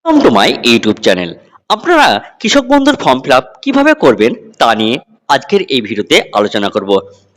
Welcome to my YouTube channel. আপনারা কৃষক বন্ধুর ফর্ম ফিল আপ কিভাবে করবেন তা নিয়ে আজকের এই ভিডিওতে আলোচনা করব।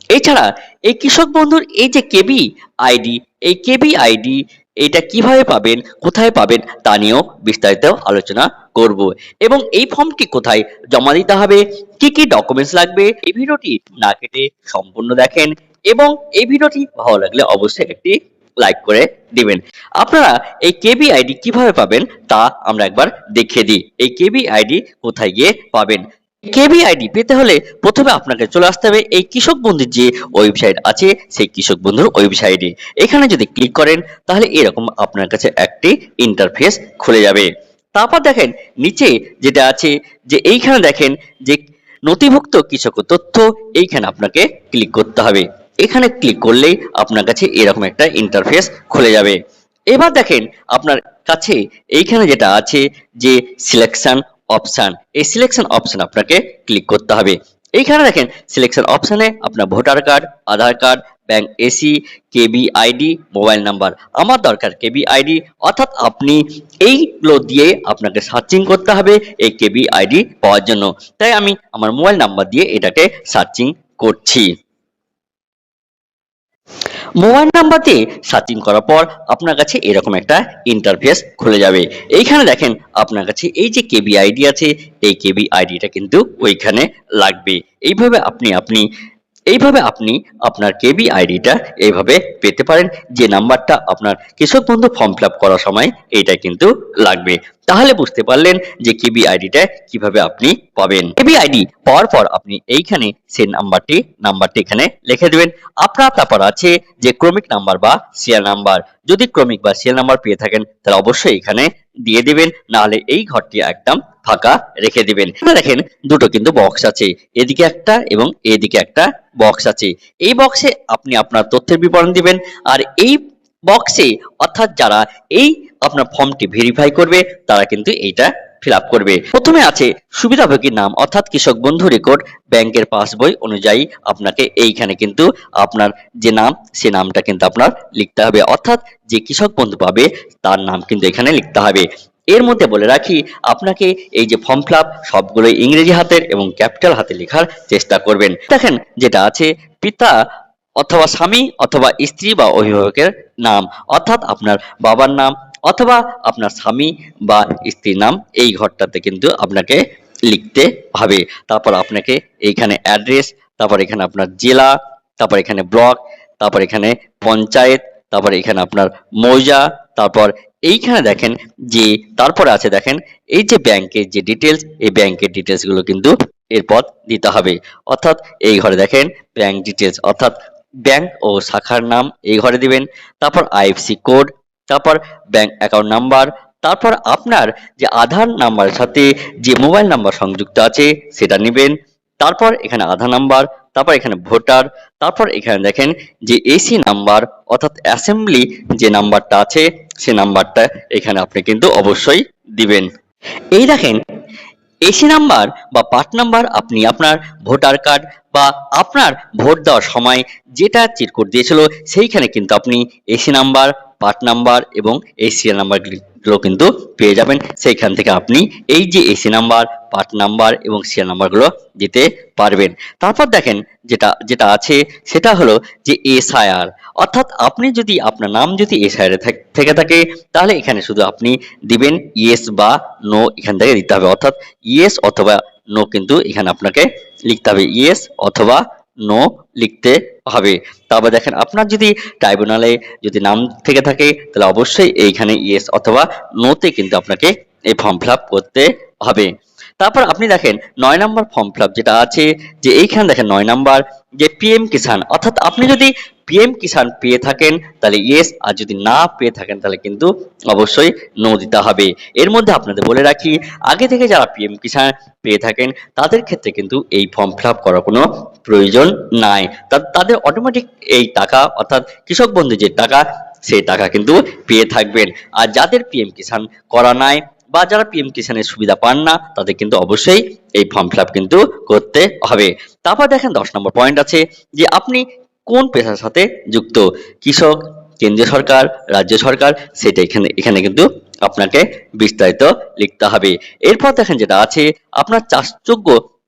এছাড়া এই কৃষক বন্ধুর এই যে কেবি আইডি, এই কেবি আইডি এটা কিভাবে পাবেন, কোথায় পাবেন তা নিয়েও বিস্তারিত আলোচনা করব। এবং এই ফর্মটি কোথায় জমা দিতে হবে, কি কি ডকুমেন্টস লাগবে, এই ভিডিওটি না কেটে সম্পূর্ণ দেখেন। এবং এই ভিডিওটি ভালো লাগলে অবশ্যই একটি লাইক করে দিবেন। আপনারা এই কেবি আইডি কিভাবে পাবেন তা আমরা একবার দেখিয়ে দিই। এই কেবি আইডি কোথায় গিয়ে পাবেন? কেবি আইডি পেতে হলে প্রথমে আপনাকে চলে আসতে হবে এই কৃষক বন্ধুর যে ওয়েবসাইট আছে, সেই কৃষক বন্ধুর ওয়েবসাইটে। এখানে যদি ক্লিক করেন তাহলে এরকম আপনার কাছে একটি ইন্টারফেস খুলে যাবে। তারপর দেখেন নিচে যেটা আছে, যে এইখানে দেখেন যে নথিভুক্ত কৃষক তথ্য, এইখানে আপনাকে ক্লিক করতে হবে। এখানে ক্লিক করলেই আপনার কাছে এরকম একটা ইন্টারফেস খুলে যাবে। এবার দেখেন আপনার কাছে এইখানে যেটা আছে যে সিলেকশন অপশন, এই সিলেকশন অপশন আপনাকে ক্লিক করতে হবে। এইখানে দেখেন সিলেকশন অপশনে আপনার ভোটার কার্ড, আধার কার্ড, ব্যাংক এসি, কেবি আইডি, মোবাইল নাম্বার। আমার দরকার কেবি আইডি, অর্থাৎ আপনি এইগুলো দিয়ে আপনাকে সার্চিং করতে হবে এই কেবি আইডি পাওয়ার জন্য। তাই আমি আমার মোবাইল নাম্বার দিয়ে এটাকে সার্চিং করছি। মোবাইল নাম্বার দিয়ে সার্চিং করার পর আপনার কাছে এরকম একটা ইন্টারফেস খুলে যাবে। এইখানে দেখেন আপনার কাছে এই যে কেবি আইডি আছে, এই কেবি আইডিটা কিন্তু ওইখানে লাগবে। এইভাবে আপনি আপনার কেবি আইডিটা এইভাবে পেতে পারেন, যে নাম্বারটা আপনার কৃষক বন্ধু ফর্ম ফিল আপ করার সময় এইটা কিন্তু লাগবে। তাহলে বুঝতে পারলেন যে কেবি আইডিটা কিভাবে আপনি পাবেন। কেবি আইডি পাওয়ার পর আপনি এইখানে সেই নাম্বারটি এখানে লিখে দেবেন। আপনার তারপর আছে যে ক্রমিক নাম্বার বা সিরিয়াল নাম্বার। যদি ক্রমিক বা সিরিয়াল নাম্বার পেয়ে থাকেন তাহলে অবশ্যই এখানে দিয়ে দিবেন, নাহলে এই ঘরটি একদম ফাঁকা রেখে দিবেন। দেখেন দুটো কিন্তু বক্স আছে, এদিকে একটা এবং এদিকে একটা বক্স আছে। এই বক্সে আপনি আপনার তথ্যের বিবরণ দিবেন, আর এই বক্সে অর্থাৎ যারা এই আপনার ফর্মটি ভেরিফাই করবে তারা কিন্তু এইটা ফিল আপ করবে। প্রথমে আছে সুবিধাভোগীর নাম, অর্থাৎ কৃষক বন্ধু রেকর্ড ব্যাংকের পাসবই অনুযায়ী আপনাকে এইখানে কিন্তু আপনার যে নাম সে নামটা কিন্তু আপনার লিখতে হবে, অর্থাৎ যে কৃষক বন্ধু পাবে তার নাম কিন্তু এখানে লিখতে হবে। এর মধ্যে বলে রাখি আপনাকে এই যে ফর্ম ফিল আপ সবগুলোই ইংরেজি হাতের এবং ক্যাপিটাল হাতে লেখার চেষ্টা করবেন। দেখেন যেটা আছে পিতা অথবা স্বামী অথবা স্ত্রী বা অভিভাবকের নাম, অর্থাৎ আপনার বাবার নাম অথবা আপনার স্বামী বা স্ত্রীর নাম এই ঘরটাতে কিন্তু আপনাকে লিখতে হবে। তারপর আপনাকে এইখানে অ্যাড্রেস, তারপর এখানে আপনার জেলা, তারপর এখানে ব্লক, তারপর এখানে পঞ্চায়েত, তারপর এখানে আপনার মৌজা, তারপর এইখানে দেখেন যে তারপরে আছে দেখেন এই যে ব্যাংকের যে ডিটেলস, এই ব্যাংকের ডিটেলস গুলো কিন্তু এরপর দিতে হবে। অর্থাৎ এই ঘরে দেখেন ব্যাংক ডিটেলস, অর্থাৎ ব্যাংক ও শাখার নাম এই ঘরে দিবেন। তারপর আইএফসি কোড, তারপর ব্যাংক অ্যাকাউন্ট নাম্বার, তারপর আপনার যে আধার নাম্বারের সাথে যে মোবাইল নাম্বার সংযুক্ত আছে সেটা নেবেন। তারপর এখানে আধার নাম্বার, তারপর এখানে ভোটার, তারপর এখানে দেখেন যে এসি নাম্বার, অর্থাৎ অ্যাসেম্বলি যে নাম্বারটা আছে সে নাম্বারটা এখানে আপনি কিন্তু অবশ্যই দিবেন। এই দেখেন এসি নাম্বার বা পার্ট নাম্বার আপনি আপনার ভোটার কার্ড বা আপনার ভোট দেওয়ার সময় যেটা চিরকুট দিয়েছিল সেইখানে কিন্তু আপনি এসি নাম্বার, পার্ট নাম্বার এবং এই সিরিয়াল নাম্বারগুলো কিন্তু পেয়ে যাবেন। সেইখান থেকে আপনি এই যে এসি নাম্বার, পার্ট নাম্বার এবং সিরিয়াল নাম্বারগুলো দিতে পারবেন। তারপর দেখেন যেটা যেটা আছে সেটা হলো যে এসআইআর, অর্থাৎ আপনি যদি আপনার নাম যদি এসআইআর থেকে থাকে তাহলে এখানে শুধু আপনি দিবেন ইয়েস বা নো, এখান থেকে দিতে হবে। অর্থাৎ ইয়েস অথবা নো কিন্তু এখানে আপনাকে লিখতে হবে, ইয়েস অথবা নো লিখতে হবে। তারপর দেখেন আপনার যদি ট্রাইব্যুনালে যদি নাম থেকে থাকে তাহলে অবশ্যই এইখানে ইয়েস অথবা নোতে কিন্তু আপনাকে এই ফর্ম ফিল আপ করতে হবে। তারপর আপনি দেখেন ৯ নম্বর ফর্ম ফিল আপ যেটা আছে, যে এইখানে দেখেন ৯ নাম্বার যে পিএম কিষাণ, অর্থাৎ আপনি যদি পিএম কিষাণ পেয়ে থাকেন তাহলে ইয়েস, আর যদি না পেয়ে থাকেন তাহলে কিন্তু অবশ্যই নো দিতে হবে। এর মধ্যে আপনাদের বলে রাখি আগে থেকে যারা পিএম কিষাণ পেয়ে থাকেন তাদের ক্ষেত্রে কিন্তু এই ফর্ম ফিল আপ করার কোনো প্রয়োজন নাই। তাদের অটোমেটিক এই টাকা, অর্থাৎ কৃষক বন্ধু যে টাকা সেই টাকা কিন্তু পেয়ে থাকবেন। আর যাদের পিএম কিষাণ করা নাই বা যারা পিএম কিষাণের সুবিধা পান না তাদের কিন্তু অবশ্যই এই ফর্ম ফিল আপ কিন্তু করতে হবে। তারপর দেখেন ১০ নম্বর পয়েন্ট আছে যে আপনি কোন পেশার সাথে যুক্ত, কৃষক, কেন্দ্রীয় সরকার, রাজ্য সরকার, সেটা এখানে কিন্তু আপনাকে বিস্তারিত লিখতে হবে। এরপর দেখেন যেটা আছে আপনার চাষযোগ্য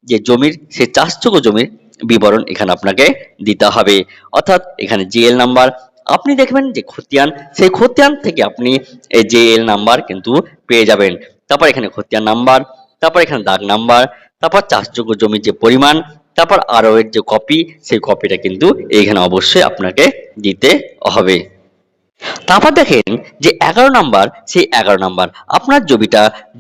যে জমির সেই চাষযোগ্য জমির বিবরণ এখানে আপনাকে দিতে হবে। অর্থাৎ এখানে জিএল নাম্বার, আপনি দেখবেন যে খতিয়ান, সেই খতিয়ান থেকে আপনি এই জিএল নাম্বার কিন্তু পেয়ে যাবেন। তারপর এখানে খতিয়ান নাম্বার, তারপর এখানে দাগ নাম্বার, তারপর চাষযোগ্য জমির যে পরিমাণ, তারপর আরও এর যে কপি, সেই কপিটা কিন্তু এইখানে অবশ্যই আপনাকে দিতে হবে। তারপর দেখেন যে 11 নাম্বার, সেই 11 নাম্বার আপনার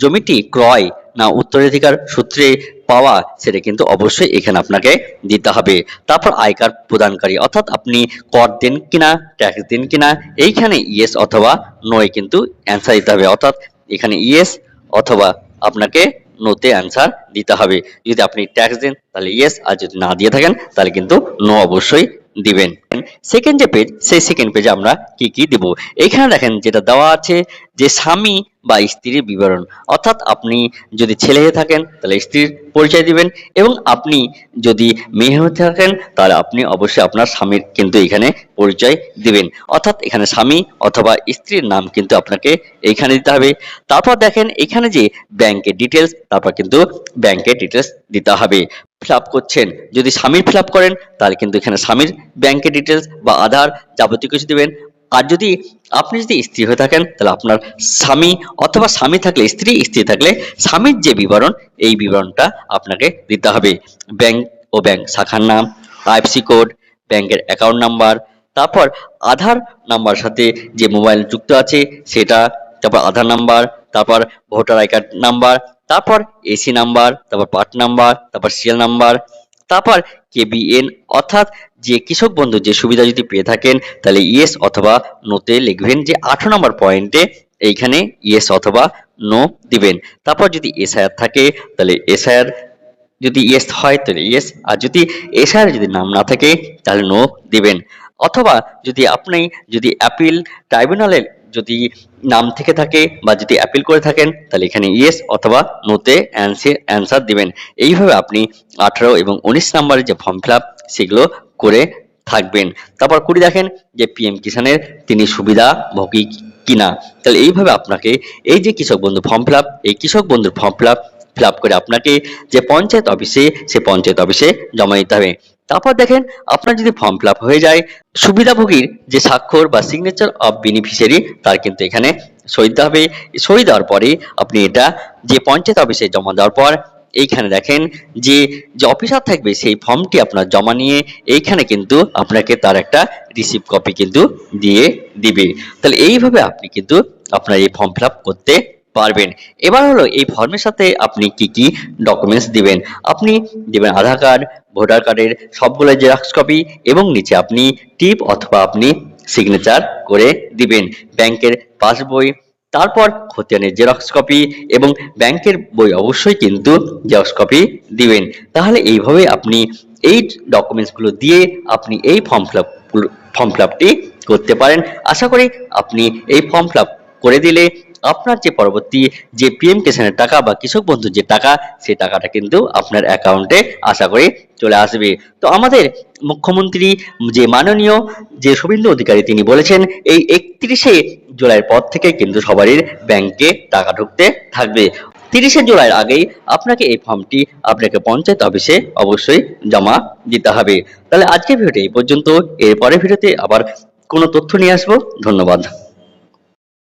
জমিটি ক্রয় না উত্তরাধিকার সূত্রে পাওয়া, সেটা কিন্তু অবশ্যই এখানে আপনাকে দিতে হবে। তারপর আয় কার্ড প্রদানকারী, অর্থাৎ আপনি কর দেন কিনা, ট্যাক্স দেন কিনা, এইখানে ইয়েস অথবা নো এ কিন্তু অ্যান্সার দিতে হবে। অর্থাৎ এখানে ইয়েস অথবা আপনাকে নোতে অ্যান্সার দিতে হবে। যদি আপনি ট্যাক্স দেন তাহলে ইয়েস, আর যদি না দিয়ে থাকেন তাহলে কিন্তু নো অবশ্যই দিবেন। সেকেন্ড যে পেজ, সেই সেকেন্ড পেজে আমরা কি কি দিব, এখানে দেখেন যেটা দেওয়া আছে যে স্বামী বা স্ত্রীর বিবরণ, অর্থাৎ আপনি যদি ছেলে হয়ে থাকেন তাহলে স্ত্রীর পরিচয় দিবেন, এবং আপনি যদি মেয়ে হয়ে থাকেন তাহলে আপনি অবশ্যই আপনার স্বামীর কিন্তু এখানে পরিচয় দিবেন। অর্থাৎ এখানে স্বামী অথবা স্ত্রীর নাম কিন্তু আপনাকে এইখানে দিতে হবে। তারপর দেখেন এখানে যে ব্যাংকের ডিটেলস, তারপর কিন্তু ব্যাংকের ডিটেলস দিতে হবে। ফিল আপ করছেন, যদি স্বামীর ফিল আপ করেন তাহলে কিন্তু এখানে স্বামীর ব্যাংকের ডিটেলস বা আধার যাবতীয় কিছু দিবেন। আর যদি আপনি যদি স্ত্রী হয়ে থাকেন তাহলে আপনার স্বামী, অথবা স্বামী থাকলে স্ত্রী, স্ত্রী থাকলে স্বামীর যে বিবরণ, এই বিবরণটা আপনাকে দিতে হবে। ব্যাংক ও ব্যাংক শাখার নাম, আইএফএসসি কোড, ব্যাংকের অ্যাকাউন্ট নাম্বার, তারপর আধার নাম্বার সাথে যে মোবাইল যুক্ত আছে সেটা, তারপর আধার নাম্বার, তারপর ভোটার আই কার্ড নাম্বার, তারপর এসি নাম্বার, তারপর পার্ট নাম্বার, তারপর সিরিয়াল নাম্বার, তারপর কেবিএন, অর্থাৎ যে কৃষক বন্ধু যে সুবিধা যদি পেয়ে থাকেন তাহলে ইয়েস অথবা নোতে লিখবেন যে 18 নম্বর পয়েন্টে এইখানে ইয়েস অথবা নো দিবেন। তারপর যদি এসআইআর থাকে তাহলে এসআইআর যদি ইয়েস হয় তাহলে ইয়েস, আর যদি এসআইআর যদি নাম না থাকে তাহলে নো দিবেন। অথবা যদি অ্যাপিল ট্রাইব্যুনালের যদি নাম থেকে থাকে বা যদি অ্যাপিল করে থাকেন তাহলে এখানে ইয়েস অথবা নোতে অ্যান্সার দিবেন। এইভাবে আপনি 18 এবং 19 নম্বরের যে ফর্ম ফিল আপ সেগুলো করে থাকবেন। তারপর 20 দেখেন যে পিএম কিষানের তিনি সুবিধাভোগী কিনা, তাহলে এইভাবে আপনাকে এই যে কৃষক বন্ধু ফর্ম ফিল আপ, এই কৃষক বন্ধুর ফর্ম ফিল আপ করে আপনাকে যে পঞ্চায়েত অফিসে, সে পঞ্চায়েত অফিসে জমা দিতে হবে। তারপর দেখেন আপনার যদি ফর্ম ফিল আপ হয়ে যায়, সুবিধাভোগীর যে স্বাক্ষর বা সিগনেচার অফ বেনিফিশিয়ারি তার কিন্তু এখানে সই দিতে হবে। সই দেওয়ার পরে আপনি এটা যে পঞ্চায়েত অফিসে জমা দেওয়ার পর এইখানে দেখেন যে যে অফিসার থাকবে সেই ফর্মটি আপনার জমা নিয়ে এইখানে কিন্তু আপনাকে তার একটা রিসিপ্ট কপি কিন্তু দিয়ে দিবে। তাহলে এইভাবে আপনি কিন্তু আপনার এই ফর্ম ফিল আপ করতে পারবেন। এবার হলো এই ফর্মের সাথে আপনি কি কি ডকুমেন্টস দিবেন। আপনি দিবেন আধার কার্ড, ভোটার কার্ডের সবগুলো জেরক্স কপি, এবং নিচে আপনি টিপ অথবা আপনি সিগনেচার করে দিবেন। ব্যাংকের পাসবই, তারপর খতিয়ানের জেরক্স কপি, এবং ব্যাংকের বই অবশ্যই কিন্তু জেরক্স কপি দিবেন। তাহলে এইভাবে আপনি এই ডকুমেন্টসগুলো দিয়ে আপনি এই ফর্ম ফিল আপটি করতে পারেন। আশা করি আপনি এই ফর্ম ফিল আপ করে দিলে আপনার যে পরবর্তী যে পিএম কিষানের টাকা বা কৃষক বন্ধুর যে টাকা, সেই টাকাটা কিন্তু আপনার অ্যাকাউন্টে আশা করি চলে আসবে। তো আমাদের মুখ্যমন্ত্রী যে মাননীয় যে শুভেন্দু অধিকারী তিনি বলেছেন এই 31শে জুলাইয়ের পর থেকে কিন্তু সবারই ব্যাংকে টাকা ঢুকতে থাকবে। 30শে জুলাইয়ের আগেই আপনাকে এই ফর্মটি আপনাকে পঞ্চায়েত অফিসে অবশ্যই জমা দিতে হবে। তাহলে আজকের ভিডিওটি এই পর্যন্ত, এর পরের ভিডিওতে আবার কোনো তথ্য নিয়ে আসবো। ধন্যবাদ।